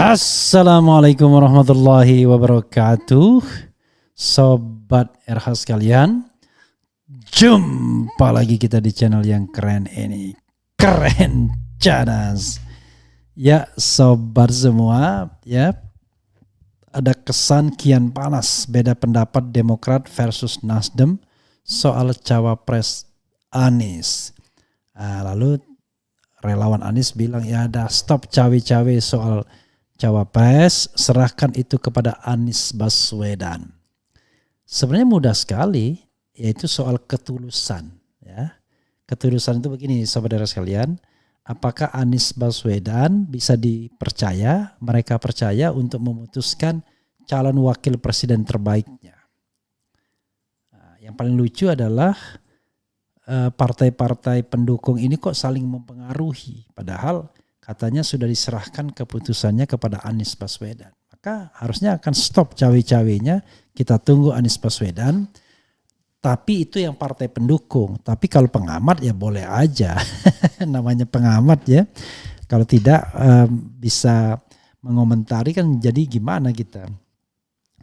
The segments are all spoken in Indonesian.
Assalamualaikum warahmatullahi wabarakatuh. Sobat RH sekalian, jumpa lagi kita di channel yang keren ini. Keren cadas. Ya sobat semua, ya ada kesan kian panas beda pendapat Demokrat versus Nasdem soal cawapres Anies. Lalu relawan Anies bilang ya ada stop cawe-cawe soal cawapres, serahkan itu kepada Anies Baswedan. Sebenarnya mudah sekali, yaitu soal ketulusan. Ya. Ketulusan itu begini saudara sekalian, apakah Anies Baswedan bisa dipercaya, mereka percaya untuk memutuskan calon wakil presiden terbaiknya. Yang paling lucu adalah partai-partai pendukung ini kok saling mempengaruhi, padahal katanya sudah diserahkan keputusannya kepada Anies Baswedan. Maka harusnya akan stop cawe-cawenya, kita tunggu Anies Baswedan. Tapi itu yang partai pendukung. Tapi kalau pengamat ya boleh aja, namanya pengamat ya. Kalau tidak bisa mengomentari kan jadi gimana kita.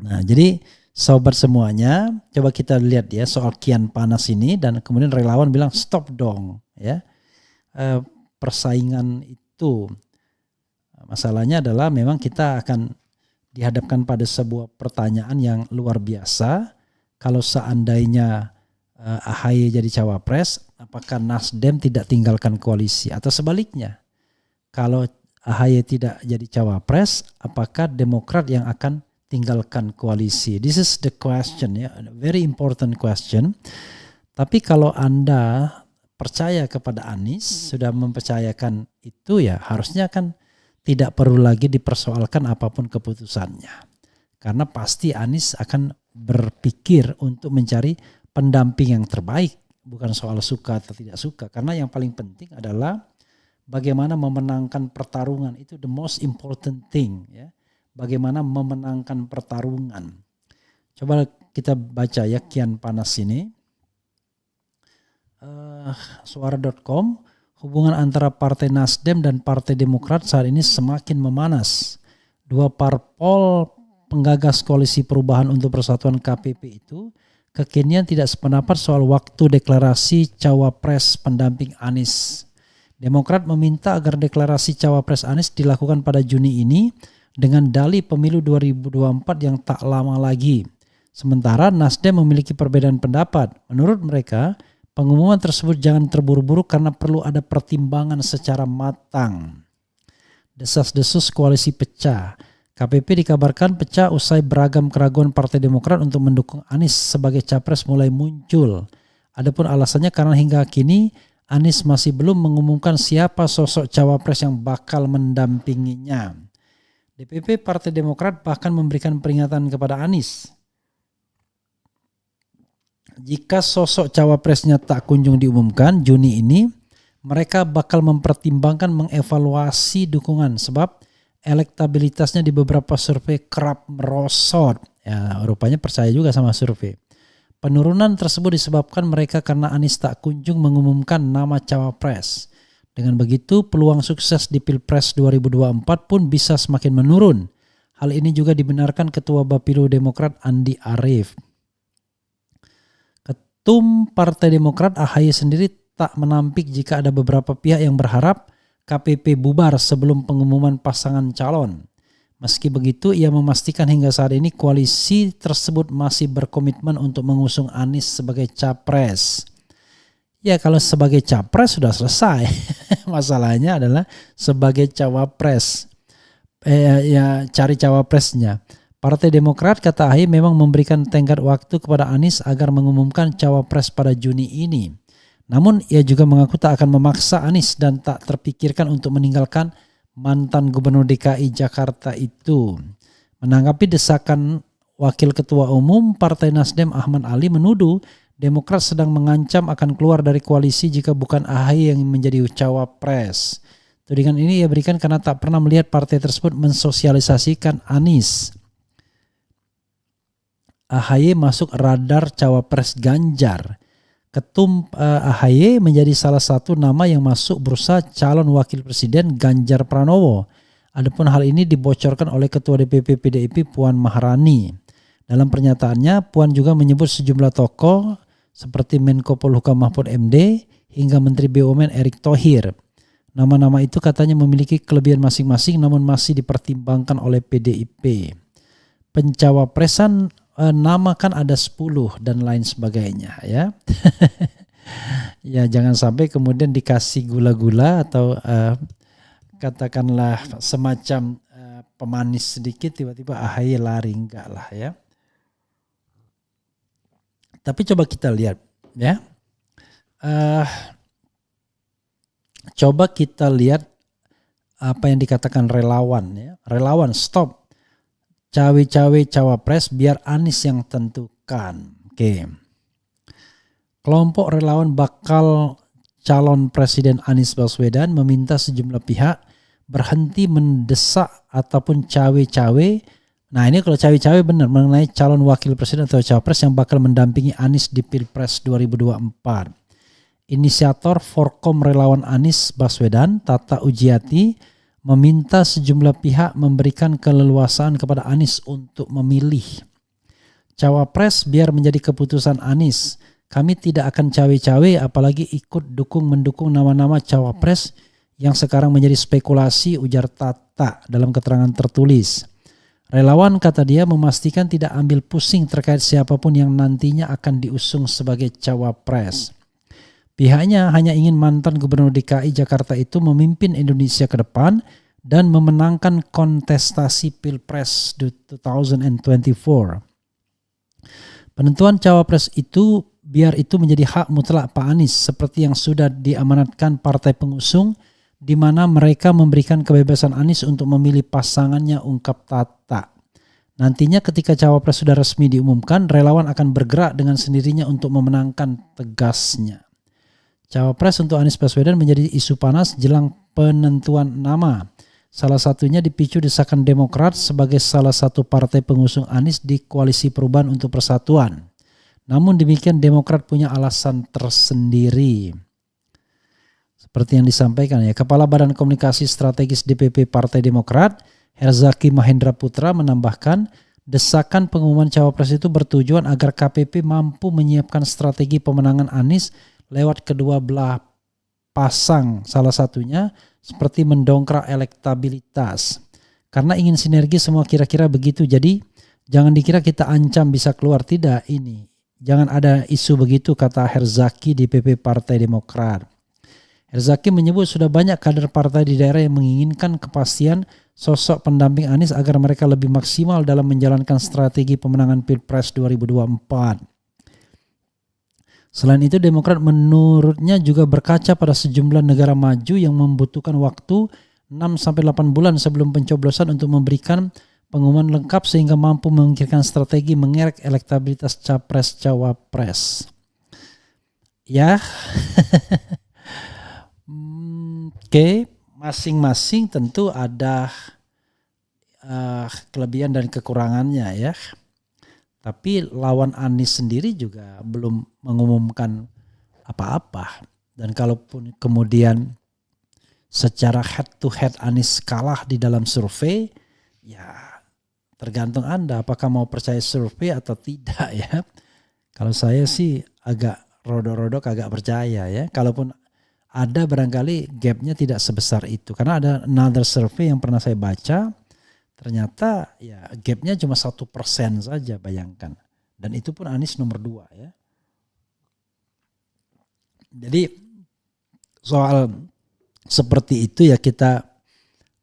Nah jadi sobat semuanya, coba kita lihat ya soal kian panas ini, dan kemudian relawan bilang stop dong ya. Persaingan itu masalahnya adalah memang kita akan dihadapkan pada sebuah pertanyaan yang luar biasa. Kalau seandainya AHY jadi cawapres, apakah Nasdem tidak tinggalkan koalisi, atau sebaliknya kalau AHY tidak jadi cawapres, apakah Demokrat yang akan tinggalkan koalisi? This is the question ya, very important question. Tapi kalau Anda percaya kepada Anies, sudah mempercayakan itu ya harusnya kan tidak perlu lagi dipersoalkan apapun keputusannya. Karena pasti Anies akan berpikir untuk mencari pendamping yang terbaik. Bukan soal suka atau tidak suka. Karena yang paling penting adalah bagaimana memenangkan pertarungan. Itu the most important thing. Ya. Bagaimana memenangkan pertarungan. Coba kita baca ya kian panas ini. Suara.com, hubungan antara Partai Nasdem dan Partai Demokrat saat ini semakin memanas. Dua parpol penggagas koalisi perubahan untuk persatuan KPP itu kekinian tidak sependapat soal waktu deklarasi cawapres pendamping Anies. Demokrat meminta agar deklarasi cawapres Anies dilakukan pada Juni ini dengan dalih pemilu 2024 yang tak lama lagi. Sementara Nasdem memiliki perbedaan pendapat. Menurut mereka, pengumuman tersebut jangan terburu-buru karena perlu ada pertimbangan secara matang. Desas-desus koalisi pecah. KPP dikabarkan pecah usai beragam keraguan Partai Demokrat untuk mendukung Anies sebagai capres mulai muncul. Adapun alasannya karena hingga kini Anies masih belum mengumumkan siapa sosok cawapres yang bakal mendampinginya. DPP Partai Demokrat bahkan memberikan peringatan kepada Anies. Jika sosok cawapresnya tak kunjung diumumkan Juni ini, mereka bakal mempertimbangkan mengevaluasi dukungan sebab elektabilitasnya di beberapa survei kerap merosot. Ya, rupanya percaya juga sama survei. Penurunan tersebut disebabkan mereka karena Anies tak kunjung mengumumkan nama cawapres. Dengan begitu, peluang sukses di Pilpres 2024 pun bisa semakin menurun. Hal ini juga dibenarkan Ketua Bapilu Demokrat Andi Arief. Ketum Partai Demokrat AHY sendiri tak menampik jika ada beberapa pihak yang berharap KPP bubar sebelum pengumuman pasangan calon. Meski begitu, ia memastikan hingga saat ini koalisi tersebut masih berkomitmen untuk mengusung Anies sebagai capres. Ya kalau sebagai capres sudah selesai. Masalahnya adalah sebagai cawapres. Ya cari cawapresnya. Partai Demokrat kata AHY memang memberikan tenggat waktu kepada Anies agar mengumumkan cawapres pada Juni ini. Namun ia juga mengaku tak akan memaksa Anies dan tak terpikirkan untuk meninggalkan mantan Gubernur DKI Jakarta itu. Menanggapi desakan Wakil Ketua Umum Partai Nasdem Ahmad Ali menuduh Demokrat sedang mengancam akan keluar dari koalisi jika bukan AHY yang menjadi cawapres. Tudingan ini ia berikan karena tak pernah melihat partai tersebut mensosialisasikan Anies. AHY masuk radar cawapres Ganjar. Ketum AHY menjadi salah satu nama yang masuk bursa calon wakil presiden Ganjar Pranowo. Adapun hal ini dibocorkan oleh Ketua DPP PDIP Puan Maharani. Dalam pernyataannya, Puan juga menyebut sejumlah tokoh seperti Menko Polhukam Mahfud MD hingga Menteri BUMN Erick Thohir. Nama-nama itu katanya memiliki kelebihan masing-masing namun masih dipertimbangkan oleh PDIP. Pencawapresan nama kan ada 10 dan lain sebagainya ya. Ya jangan sampai kemudian dikasih gula-gula atau katakanlah semacam pemanis sedikit tiba-tiba AHY lari, enggak lah ya. Tapi coba kita lihat ya. Coba kita lihat apa yang dikatakan relawan ya. Relawan stop cawe-cawe cawapres biar Anies yang tentukan. Oke. Kelompok relawan bakal calon Presiden Anies Baswedan meminta sejumlah pihak berhenti mendesak ataupun cawe-cawe. Nah ini kalau cawe-cawe benar mengenai calon wakil presiden atau cawapres yang bakal mendampingi Anies di Pilpres 2024. Inisiator Forkom Relawan Anies Baswedan, Tata Ujiati, meminta sejumlah pihak memberikan keleluasaan kepada Anies untuk memilih cawapres biar menjadi keputusan Anies. Kami tidak akan cawe-cawe apalagi ikut mendukung nama-nama cawapres yang sekarang menjadi spekulasi, ujar Tata dalam keterangan tertulis. Relawan, kata dia, memastikan tidak ambil pusing terkait siapapun yang nantinya akan diusung sebagai cawapres. Pihaknya hanya ingin mantan Gubernur DKI Jakarta itu memimpin Indonesia ke depan dan memenangkan kontestasi Pilpres 2024. Penentuan cawapres itu biar itu menjadi hak mutlak Pak Anies seperti yang sudah diamanatkan partai pengusung di mana mereka memberikan kebebasan Anies untuk memilih pasangannya, ungkap Tata. Nantinya ketika cawapres sudah resmi diumumkan, relawan akan bergerak dengan sendirinya untuk memenangkan, tegasnya. Cawapres untuk Anies Baswedan menjadi isu panas jelang penentuan nama. Salah satunya dipicu desakan Demokrat sebagai salah satu partai pengusung Anies di Koalisi Perubahan untuk Persatuan. Namun demikian Demokrat punya alasan tersendiri. Seperti yang disampaikan ya, Kepala Badan Komunikasi Strategis DPP Partai Demokrat, Herzaki Mahendra Putra menambahkan, desakan pengumuman cawapres itu bertujuan agar KPP mampu menyiapkan strategi pemenangan Anies lewat kedua belah pasang, salah satunya seperti mendongkrak elektabilitas. Karena ingin sinergi semua kira-kira begitu, jadi jangan dikira kita ancam bisa keluar, tidak ini. Jangan ada isu begitu, kata Herzaki di DPP Partai Demokrat. Herzaki menyebut sudah banyak kader partai di daerah yang menginginkan kepastian sosok pendamping Anies agar mereka lebih maksimal dalam menjalankan strategi pemenangan Pilpres 2024. Selain itu, Demokrat menurutnya juga berkaca pada sejumlah negara maju yang membutuhkan waktu 6-8 bulan sebelum pencoblosan untuk memberikan pengumuman lengkap sehingga mampu memikirkan strategi mengerek elektabilitas capres-cawapres. Ya, oke, masing-masing tentu ada kelebihan dan kekurangannya ya. Tapi lawan Anies sendiri juga belum mengumumkan apa-apa. Dan kalaupun kemudian secara head to head Anies kalah di dalam survei, ya tergantung Anda apakah mau percaya survei atau tidak ya. Kalau saya sih agak rodok-rodok agak percaya ya. Kalaupun ada barangkali gapnya tidak sebesar itu. Karena ada another survey yang pernah saya baca, ternyata ya gapnya cuma 1% saja, bayangkan. Dan itu pun Anies nomor 2 ya. Jadi soal seperti itu ya kita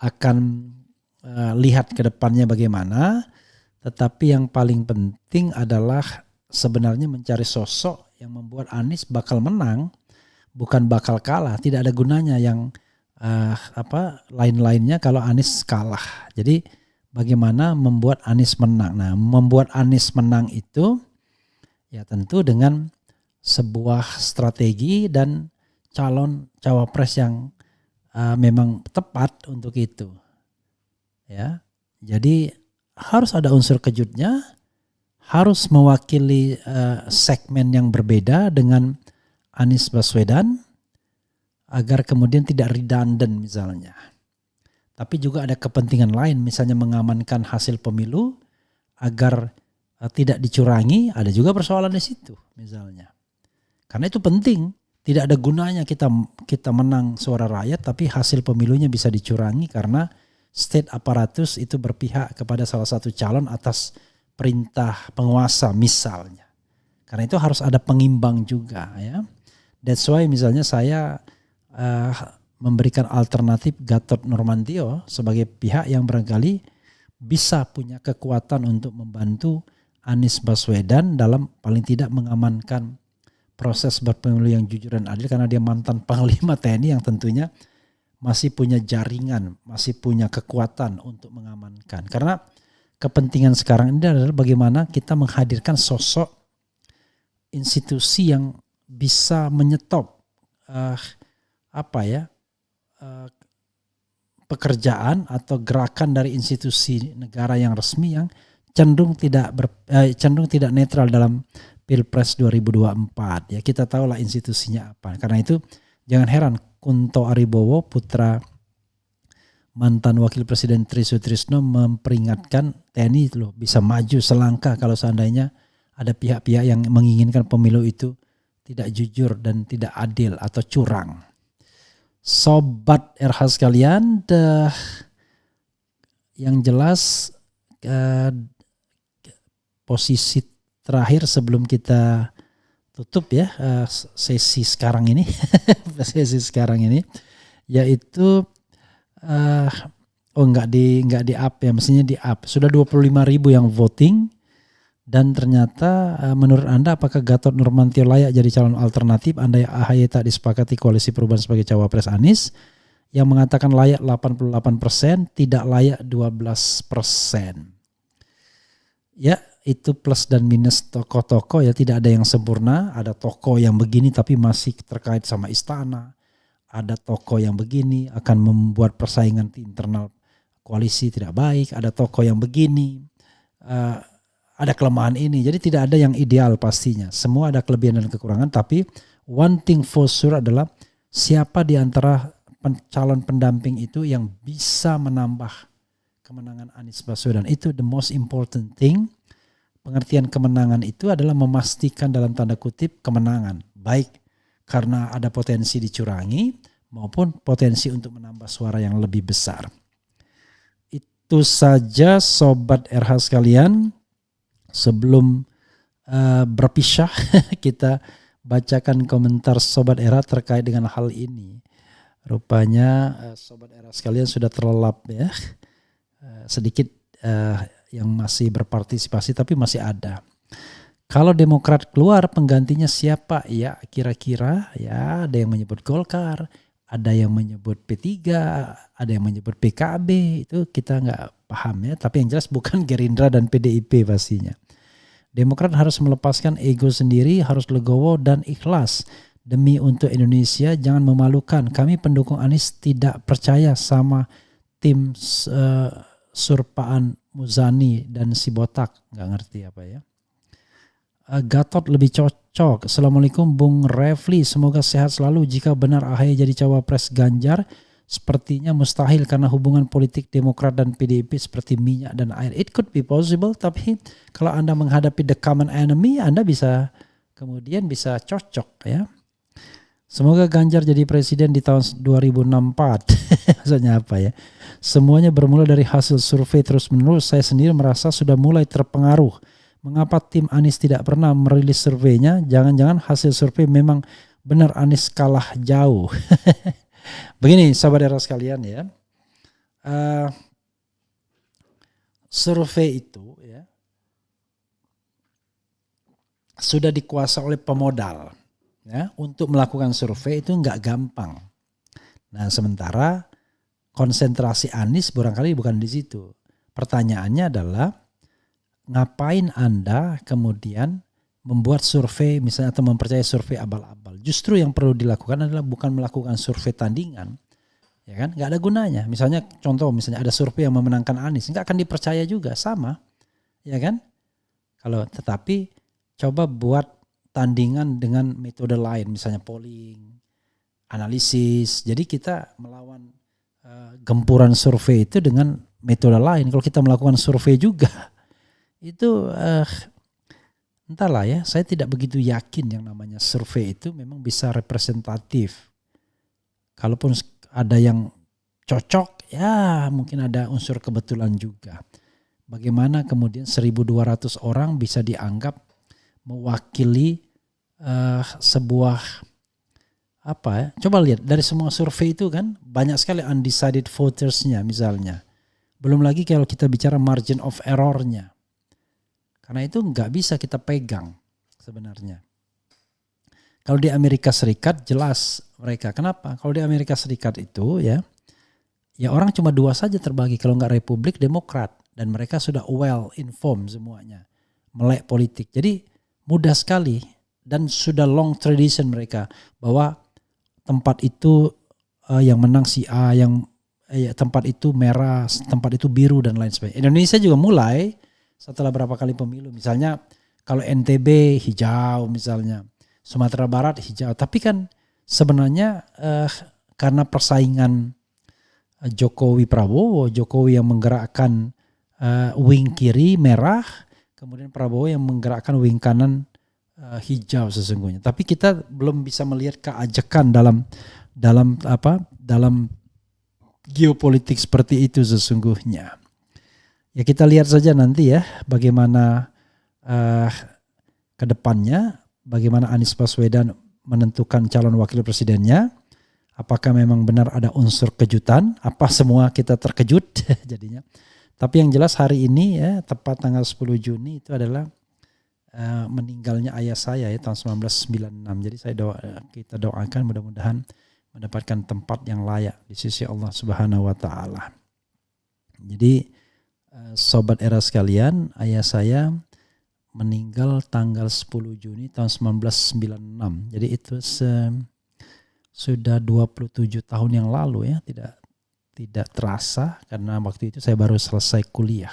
akan lihat ke depannya bagaimana. Tetapi yang paling penting adalah sebenarnya mencari sosok yang membuat Anies bakal menang, bukan bakal kalah. Tidak ada gunanya yang lain-lainnya kalau Anies kalah. Jadi bagaimana membuat Anies menang. Nah, membuat Anies menang itu ya tentu dengan sebuah strategi dan calon cawapres yang memang tepat untuk itu. Ya. Jadi harus ada unsur kejutnya, harus mewakili segmen yang berbeda dengan Anies Baswedan agar kemudian tidak redundant misalnya. tapi juga ada kepentingan lain, misalnya mengamankan hasil pemilu agar tidak dicurangi, ada juga persoalan di situ misalnya. Karena itu penting, tidak ada gunanya kita menang suara rakyat tapi hasil pemilunya bisa dicurangi karena state apparatus itu berpihak kepada salah satu calon atas perintah penguasa misalnya. Karena itu harus ada pengimbang juga ya. That's why misalnya saya memberikan alternatif Gatot Nurmantio sebagai pihak yang barangkali bisa punya kekuatan untuk membantu Anies Baswedan dalam paling tidak mengamankan proses berpemilu yang jujur dan adil, karena dia mantan Panglima TNI yang tentunya masih punya jaringan, masih punya kekuatan untuk mengamankan. Karena kepentingan sekarang ini adalah bagaimana kita menghadirkan sosok institusi yang bisa menyetop pekerjaan atau gerakan dari institusi negara yang resmi yang cenderung tidak netral dalam Pilpres 2024. Ya, kita tahulah institusinya apa. Karena itu jangan heran Kunto Aribowo, putra mantan Wakil Presiden Tri Sutrisno, memperingatkan TNI itu loh bisa maju selangkah kalau seandainya ada pihak-pihak yang menginginkan pemilu itu tidak jujur dan tidak adil atau curang. Sobat RH sekalian, yang jelas posisi terakhir sebelum kita tutup ya sesi sekarang ini yaitu nggak di up ya, mestinya di up. Sudah 25.000 yang voting, dan ternyata menurut Anda apakah Gatot Nurmantio layak jadi calon alternatif andai AHY tak disepakati koalisi perubahan sebagai cawapres Anies? Yang mengatakan layak 88%, tidak layak 12%. Ya, itu plus dan minus tokoh-tokoh ya, tidak ada yang sempurna. Ada tokoh yang begini tapi masih terkait sama istana. Ada tokoh yang begini akan membuat persaingan di internal koalisi tidak baik. Ada tokoh yang begini, ada kelemahan ini. Jadi tidak ada yang ideal pastinya. Semua ada kelebihan dan kekurangan, tapi one thing for sure adalah siapa di antara calon pendamping itu yang bisa menambah kemenangan Anies Baswedan. Itu the most important thing. Pengertian kemenangan itu adalah memastikan dalam tanda kutip kemenangan, baik karena ada potensi dicurangi maupun potensi untuk menambah suara yang lebih besar. Itu saja Sobat RH sekalian. Sebelum berpisah kita bacakan komentar Sobat RH terkait dengan hal ini. Rupanya Sobat RH sekalian sudah terlelap ya, sedikit yang masih berpartisipasi tapi masih ada. Kalau Demokrat keluar, penggantinya siapa? Ya kira-kira ya ada yang menyebut Golkar, ada yang menyebut P3, ada yang menyebut PKB, itu kita nggak paham ya. Tapi yang jelas bukan Gerindra dan PDIP pastinya. Demokrat harus melepaskan ego sendiri, harus legowo dan ikhlas. Demi untuk Indonesia, jangan memalukan. Kami pendukung Anies tidak percaya sama tim Surpaan Muzani dan si botak, nggak ngerti apa ya. Gatot lebih cocok. Assalamualaikum Bung Refli, semoga sehat selalu. Jika benar AHY jadi cawapres Ganjar, sepertinya mustahil karena hubungan politik Demokrat dan PDIP seperti minyak dan air. It could be possible, tapi kalau Anda menghadapi the common enemy, Anda bisa kemudian bisa cocok ya. Semoga Ganjar jadi presiden di tahun 2064. Maksudnya apa ya? Semuanya bermula dari hasil survei terus-menerus. Saya sendiri merasa sudah mulai terpengaruh. Mengapa tim Anies tidak pernah merilis surveinya? Jangan-jangan hasil survei memang benar Anies kalah jauh. Begini sahabat era sekalian ya. Survei itu ya sudah dikuasai oleh pemodal. Ya, untuk melakukan survei itu nggak gampang. Nah, sementara konsentrasi Anies barangkali bukan di situ. Pertanyaannya adalah ngapain Anda kemudian membuat survei misalnya atau mempercayai survei abal-abal? Justru yang perlu dilakukan adalah bukan melakukan survei tandingan, ya kan? Nggak ada gunanya. Misalnya misalnya ada survei yang memenangkan Anies, nggak akan dipercaya juga, sama, ya kan? Tetapi coba buat tandingan dengan metode lain, misalnya polling, analisis. Jadi kita melawan gempuran survei itu dengan metode lain. Kalau kita melakukan survei juga itu entahlah ya, saya tidak begitu yakin yang namanya survei itu memang bisa representatif. Kalaupun ada yang cocok, ya mungkin ada unsur kebetulan juga. Bagaimana kemudian 1.200 orang bisa dianggap mewakili sebuah apa ya? Coba lihat dari semua survei itu kan banyak sekali undecided votersnya misalnya. Belum lagi kalau kita bicara margin of error-nya. Karena itu nggak bisa kita pegang sebenarnya. Kalau di Amerika Serikat jelas mereka. Kenapa? Kalau di Amerika Serikat itu ya orang cuma 2 saja terbagi. Kalau nggak Republik, Demokrat. Dan mereka sudah well informed semuanya. Melek politik. Jadi mudah sekali. Dan sudah long tradition mereka. Bahwa tempat itu yang menang si A. Yang tempat itu merah, tempat itu biru dan lain sebagainya. Indonesia juga mulai setelah berapa kali pemilu. Misalnya kalau NTB hijau misalnya. Sumatera Barat hijau. Tapi kan sebenarnya karena persaingan Jokowi Prabowo. Jokowi yang menggerakkan wing kiri merah. Kemudian Prabowo yang menggerakkan wing kanan hijau sesungguhnya. Tapi kita belum bisa melihat keajekan dalam geopolitik seperti itu sesungguhnya. Ya kita lihat saja nanti ya bagaimana ke depannya, bagaimana Anies Baswedan menentukan calon wakil presidennya. Apakah memang benar ada unsur kejutan? Apa semua kita terkejut jadinya? Tapi yang jelas hari ini ya tepat tanggal 10 Juni itu adalah meninggalnya ayah saya ya tahun 1996. Jadi kita doakan mudah-mudahan mendapatkan tempat yang layak di sisi Allah Subhanahu wa taala. Jadi sobat era sekalian, ayah saya meninggal tanggal 10 Juni tahun 1996. Jadi itu sudah 27 tahun yang lalu ya, tidak terasa karena waktu itu saya baru selesai kuliah.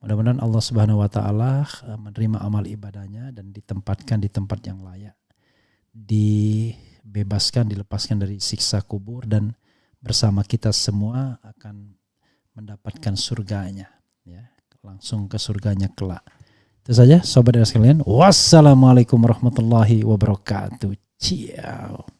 Mudah-mudahan Allah Subhanahu wa taala menerima amal ibadahnya dan ditempatkan di tempat yang layak. Dibebaskan, dilepaskan dari siksa kubur dan bersama kita semua akan mendapatkan surganya ya, langsung ke surganya kelak. Itu saja sobat dan sekalian. Wassalamualaikum warahmatullahi wabarakatuh. Ciao.